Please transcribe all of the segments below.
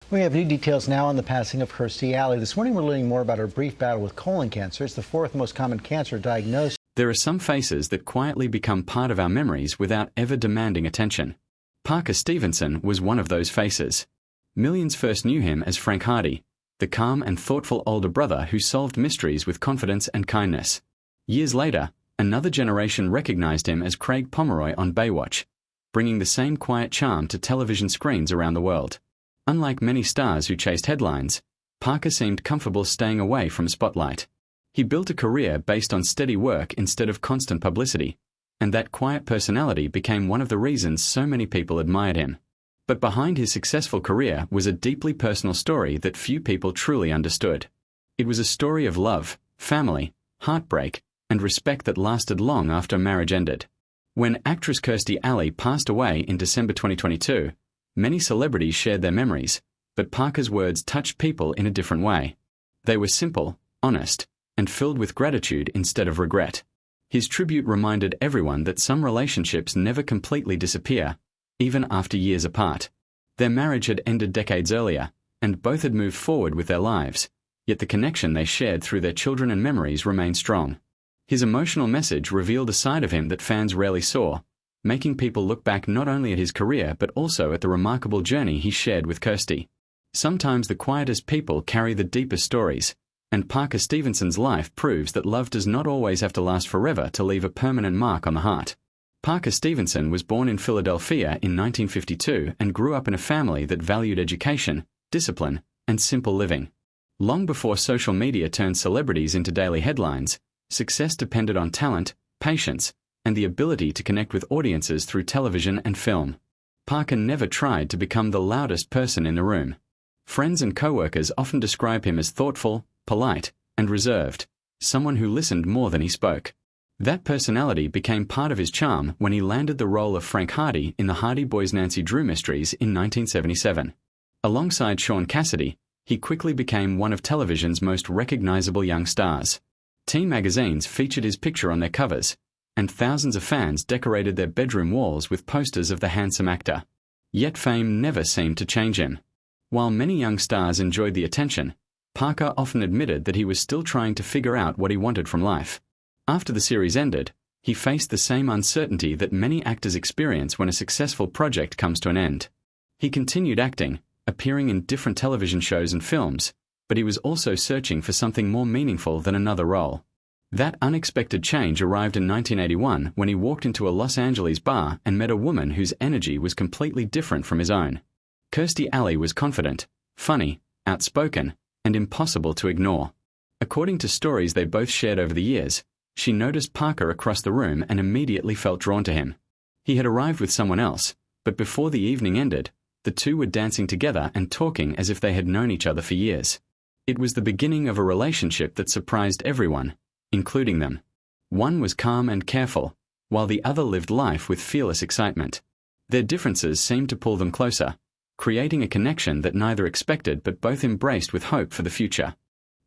We have new details now on the passing of Kirstie Alley. This morning we're learning more about her brief battle with colon cancer. It's the fourth most common cancer diagnosed. There are some faces that quietly become part of our memories without ever demanding attention. Parker Stevenson was one of those faces. Millions first knew him as Frank Hardy, the calm and thoughtful older brother who solved mysteries with confidence and kindness. Years later, another generation recognized him as Craig Pomeroy on Baywatch, bringing the same quiet charm to television screens around the world. Unlike many stars who chased headlines, Parker seemed comfortable staying away from spotlight. He built a career based on steady work instead of constant publicity, and that quiet personality became one of the reasons so many people admired him. But behind his successful career was a deeply personal story that few people truly understood. It was a story of love, family, heartbreak, and respect that lasted long after marriage ended. When actress Kirstie Alley passed away in December 2022, many celebrities shared their memories, but Parker's words touched people in a different way. They were simple, honest, and filled with gratitude instead of regret. His tribute reminded everyone that some relationships never completely disappear, even after years apart. Their marriage had ended decades earlier, and both had moved forward with their lives, yet the connection they shared through their children and memories remained strong. His emotional message revealed a side of him that fans rarely saw, making people look back not only at his career but also at the remarkable journey he shared with Kirstie. Sometimes the quietest people carry the deepest stories, and Parker Stevenson's life proves that love does not always have to last forever to leave a permanent mark on the heart. Parker Stevenson was born in Philadelphia in 1952 and grew up in a family that valued education, discipline, and simple living. Long before social media turned celebrities into daily headlines, success depended on talent, patience, and the ability to connect with audiences through television and film. Parker never tried to become the loudest person in the room. Friends and co-workers often describe him as thoughtful, polite, and reserved, someone who listened more than he spoke. That personality became part of his charm when he landed the role of Frank Hardy in the Hardy Boys Nancy Drew mysteries in 1977. Alongside Sean Cassidy, he quickly became one of television's most recognizable young stars. Teen magazines featured his picture on their covers, and thousands of fans decorated their bedroom walls with posters of the handsome actor. Yet fame never seemed to change him. While many young stars enjoyed the attention, Parker often admitted that he was still trying to figure out what he wanted from life. After the series ended, he faced the same uncertainty that many actors experience when a successful project comes to an end. He continued acting, appearing in different television shows and films, but he was also searching for something more meaningful than another role. That unexpected change arrived in 1981 when he walked into a Los Angeles bar and met a woman whose energy was completely different from his own. Kirstie Alley was confident, funny, outspoken, and impossible to ignore. According to stories they both shared over the years, she noticed Parker across the room and immediately felt drawn to him. He had arrived with someone else, but before the evening ended, the two were dancing together and talking as if they had known each other for years. It was the beginning of a relationship that surprised everyone, including them. One was calm and careful, while the other lived life with fearless excitement. Their differences seemed to pull them closer, creating a connection that neither expected but both embraced with hope for the future.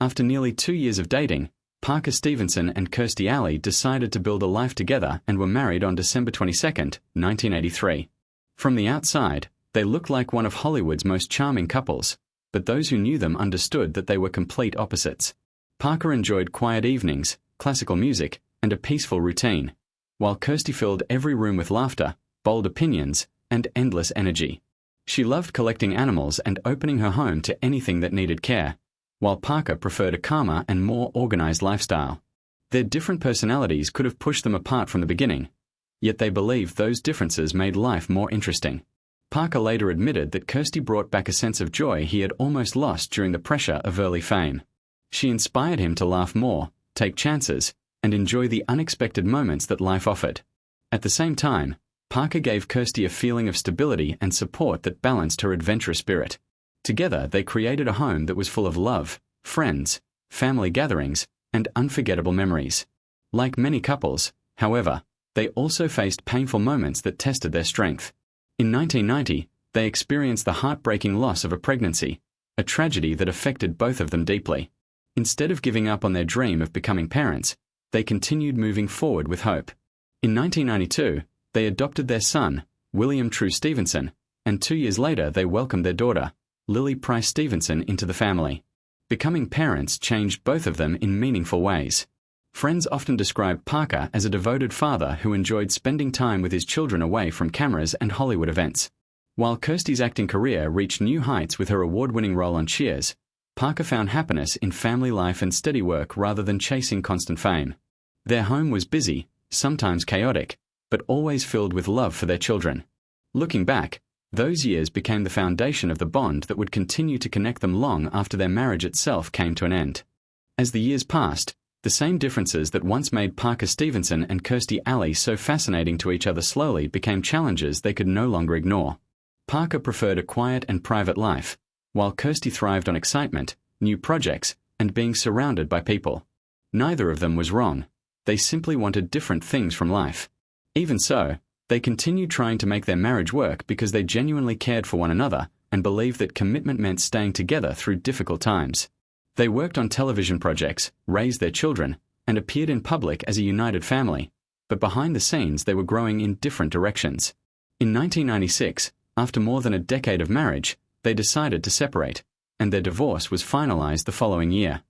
After nearly 2 years of dating, Parker Stevenson and Kirstie Alley decided to build a life together and were married on December 22, 1983. From the outside, they looked like one of Hollywood's most charming couples, but those who knew them understood that they were complete opposites. Parker enjoyed quiet evenings, classical music, and a peaceful routine, while Kirstie filled every room with laughter, bold opinions, and endless energy. She loved collecting animals and opening her home to anything that needed care, while Parker preferred a calmer and more organized lifestyle. Their different personalities could have pushed them apart from the beginning, yet they believed those differences made life more interesting. Parker later admitted that Kirstie brought back a sense of joy he had almost lost during the pressure of early fame. She inspired him to laugh more, take chances, and enjoy the unexpected moments that life offered. At the same time, Parker gave Kirstie a feeling of stability and support that balanced her adventurous spirit. Together, they created a home that was full of love, friends, family gatherings, and unforgettable memories. Like many couples, however, they also faced painful moments that tested their strength. In 1990, they experienced the heartbreaking loss of a pregnancy, a tragedy that affected both of them deeply. Instead of giving up on their dream of becoming parents, they continued moving forward with hope. In 1992, they adopted their son, William True Stevenson, and 2 years later they welcomed their daughter, Lily Price Stevenson into the family. Becoming parents changed both of them in meaningful ways. Friends often described Parker as a devoted father who enjoyed spending time with his children away from cameras and Hollywood events. While Kirstie's acting career reached new heights with her award-winning role on Cheers, Parker found happiness in family life and steady work rather than chasing constant fame. Their home was busy, sometimes chaotic, but always filled with love for their children. Looking back, those years became the foundation of the bond that would continue to connect them long after their marriage itself came to an end. As the years passed, the same differences that once made Parker Stevenson and Kirstie Alley so fascinating to each other slowly became challenges they could no longer ignore. Parker preferred a quiet and private life, while Kirstie thrived on excitement, new projects, and being surrounded by people. Neither of them was wrong. They simply wanted different things from life. Even so, they continued trying to make their marriage work because they genuinely cared for one another and believed that commitment meant staying together through difficult times. They worked on television projects, raised their children, and appeared in public as a united family, but behind the scenes they were growing in different directions. In 1996, after more than a decade of marriage, they decided to separate, and their divorce was finalized the following year.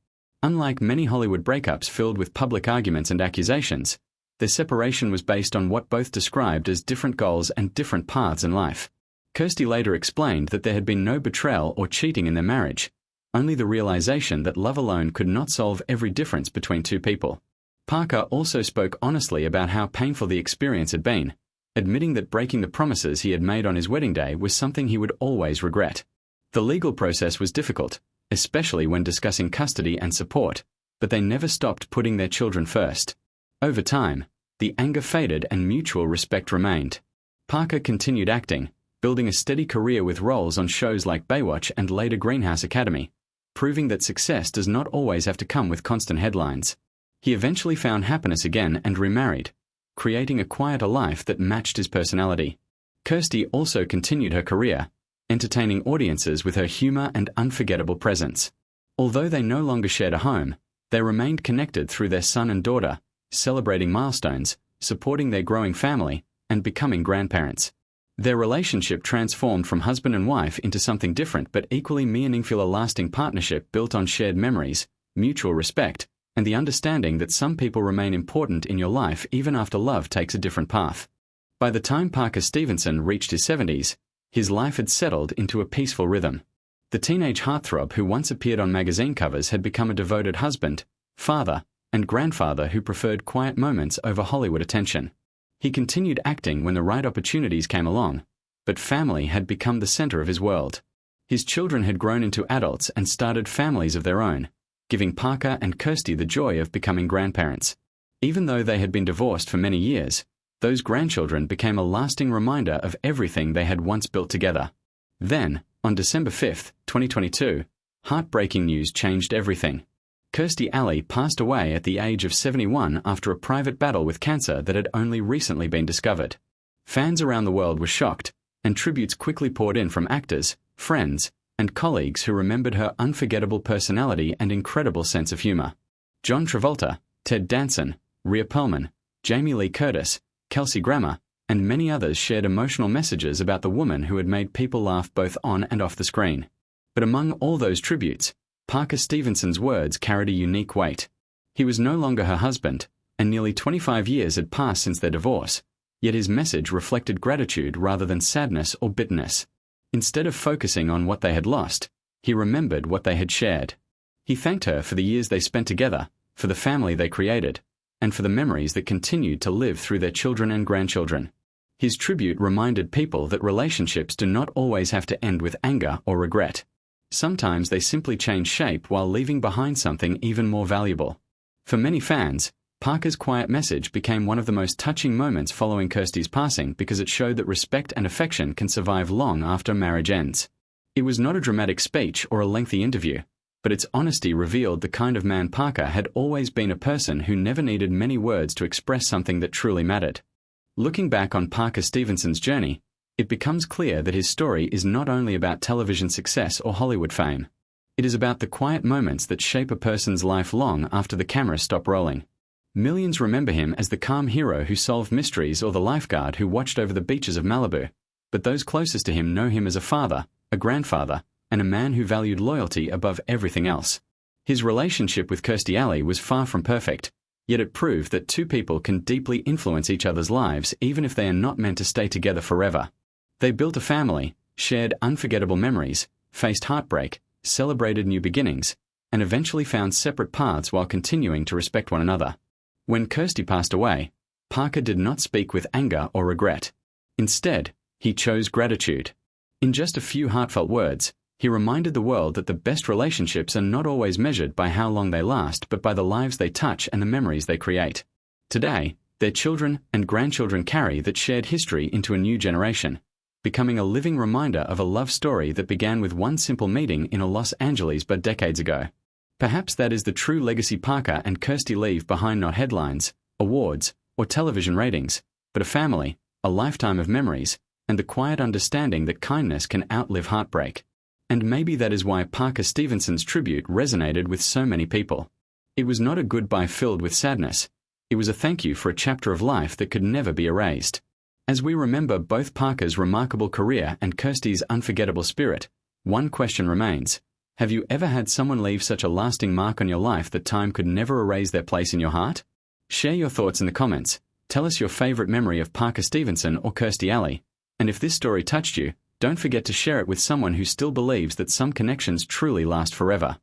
Unlike many Hollywood breakups filled with public arguments and accusations, their separation was based on what both described as different goals and different paths in life. Kirstie later explained that there had been no betrayal or cheating in their marriage, only the realization that love alone could not solve every difference between two people. Parker also spoke honestly about how painful the experience had been, admitting that breaking the promises he had made on his wedding day was something he would always regret. The legal process was difficult, especially when discussing custody and support, but they never stopped putting their children first. Over time, the anger faded and mutual respect remained. Parker continued acting, building a steady career with roles on shows like Baywatch and later Greenhouse Academy, proving that success does not always have to come with constant headlines. He eventually found happiness again and remarried, creating a quieter life that matched his personality. Kirstie also continued her career, entertaining audiences with her humor and unforgettable presence. Although they no longer shared a home, they remained connected through their son and daughter, celebrating milestones, supporting their growing family, and becoming grandparents. Their relationship transformed from husband and wife into something different but equally meaningful, a lasting partnership built on shared memories, mutual respect, and the understanding that some people remain important in your life even after love takes a different path. By the time Parker Stevenson reached his 70s, his life had settled into a peaceful rhythm. The teenage heartthrob who once appeared on magazine covers had become a devoted husband, father, and grandfather who preferred quiet moments over Hollywood attention. He continued acting when the right opportunities came along, but family had become the center of his world. His children had grown into adults and started families of their own, giving Parker and Kirstie the joy of becoming grandparents. Even though they had been divorced for many years, those grandchildren became a lasting reminder of everything they had once built together. Then, on December 5, 2022, heartbreaking news changed everything. Kirstie Alley passed away at the age of 71 after a private battle with cancer that had only recently been discovered. Fans around the world were shocked, and tributes quickly poured in from actors, friends, and colleagues who remembered her unforgettable personality and incredible sense of humor. John Travolta, Ted Danson, Rhea Perlman, Jamie Lee Curtis, Kelsey Grammer, and many others shared emotional messages about the woman who had made people laugh both on and off the screen. But among all those tributes, Parker Stevenson's words carried a unique weight. He was no longer her husband, and nearly 25 years had passed since their divorce, yet his message reflected gratitude rather than sadness or bitterness. Instead of focusing on what they had lost, he remembered what they had shared. He thanked her for the years they spent together, for the family they created, and for the memories that continued to live through their children and grandchildren. His tribute reminded people that relationships do not always have to end with anger or regret. Sometimes they simply change shape while leaving behind something even more valuable. For many fans, Parker's quiet message became one of the most touching moments following Kirstie's passing because it showed that respect and affection can survive long after marriage ends. It was not a dramatic speech or a lengthy interview, but its honesty revealed the kind of man Parker had always been, a person who never needed many words to express something that truly mattered. Looking back on Parker Stevenson's journey, it becomes clear that his story is not only about television success or Hollywood fame. It is about the quiet moments that shape a person's life long after the cameras stop rolling. Millions remember him as the calm hero who solved mysteries or the lifeguard who watched over the beaches of Malibu, but those closest to him know him as a father, a grandfather, and a man who valued loyalty above everything else. His relationship with Kirstie Alley was far from perfect, yet it proved that two people can deeply influence each other's lives even if they are not meant to stay together forever. They built a family, shared unforgettable memories, faced heartbreak, celebrated new beginnings, and eventually found separate paths while continuing to respect one another. When Kirstie passed away, Parker did not speak with anger or regret. Instead, he chose gratitude. In just a few heartfelt words, he reminded the world that the best relationships are not always measured by how long they last, but by the lives they touch and the memories they create. Today, their children and grandchildren carry that shared history into a new generation, becoming a living reminder of a love story that began with one simple meeting in Los Angeles but decades ago. Perhaps that is the true legacy Parker and Kirstie leave behind, not headlines, awards, or television ratings, but a family, a lifetime of memories, and the quiet understanding that kindness can outlive heartbreak. And maybe that is why Parker Stevenson's tribute resonated with so many people. It was not a goodbye filled with sadness. It was a thank you for a chapter of life that could never be erased. As we remember both Parker's remarkable career and Kirstie's unforgettable spirit, one question remains. Have you ever had someone leave such a lasting mark on your life that time could never erase their place in your heart? Share your thoughts in the comments. Tell us your favorite memory of Parker Stevenson or Kirstie Alley. And if this story touched you, don't forget to share it with someone who still believes that some connections truly last forever.